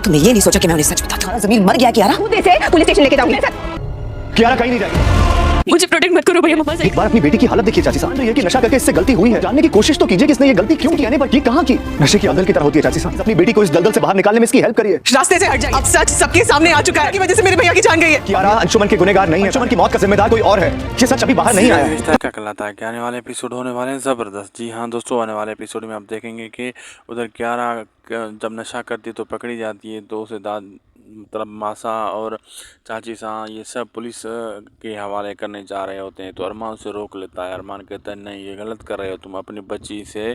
तुमने ये नहीं सोचा कि मैं उन्हें सच बताता हूँ। जमीर मर गया कियारा, खुद इसे पुलिस स्टेशन लेके जाऊंगी। कियारा कहीं नहीं जाएगी। मुझे प्रोटेक्ट मत करो भैया, मम्मा से। एक बार अपनी बेटी की हालत देखिए चाची साहब। ये कि नशा करके इससे गलती हुई है, जानने की कोशिश तो कीजिए कि इसने ये गलती क्यों की, आने पर की कहां की। नशे की दलदल की तरह होती है चाची साहब। अपनी बेटी को इस दलदल से बाहर निकालने में इसकी हेल्प करिए। रास्ते से हट जाइए, अब सच सबके सामने आ चुका है कि वजह से मेरे भैया की जान गई है। कियारा अंशुमन के गुनहगार नहीं है, अंशुमन की मौत का जिम्मेदार कोई और है। ये सच अभी बाहर नहीं आया है। रिश्ता क्या कहलाता है कि आने वाले एपिसोड होने वाले हैं ज़बरदस्त। जी हाँ दोस्तों, आने वाले एपिसोड में आप देखेंगे कि उधर कियारा जब नशा करती है तो पकड़ी जाती है, तो उसे मतलब मासा और चाची सा ये सब पुलिस के हवाले करने जा रहे होते हैं। तो अरमान उसे रोक लेता है। अरमान कहता है नहीं, ये गलत कर रहे हो तुम, अपनी बच्ची से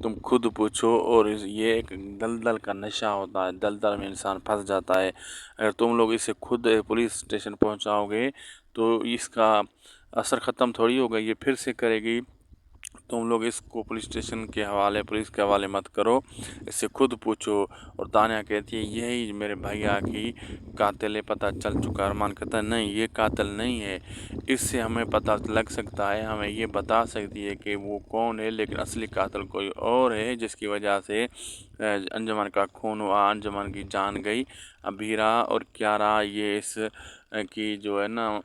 तुम खुद पूछो। और ये एक दलदल का नशा होता है, दलदल में इंसान फंस जाता है। अगर तुम लोग इसे खुद पुलिस स्टेशन पहुंचाओगे तो इसका असर ख़त्म थोड़ी होगा, ये फिर से करेगी। तुम लोग इसको पुलिस स्टेशन के हवाले, पुलिस के हवाले मत करो, इससे खुद पूछो। और तान्या कहती है यही मेरे भैया की कातिल है, पता चल चुका। अरमान कहता है नहीं, ये कातिल नहीं है, इससे हमें पता लग सकता है, हमें ये बता सकती है कि वो कौन है, लेकिन असली कातिल कोई और है, जिसकी वजह से अंजुमन का खून हुआ, अंजुमन की जान गई। अभीरा और कियारा ये इस की जो है ना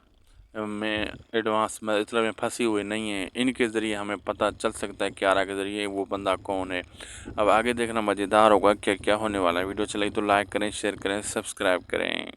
में एडवांस मतलब में फंसी हुई नहीं है। इनके ज़रिए हमें पता चल सकता है कियारा के ज़रिए वो बंदा कौन है। अब आगे देखना मज़ेदार होगा क्या क्या होने वाला है। वीडियो चलाई तो लाइक करें, शेयर करें, सब्सक्राइब करें।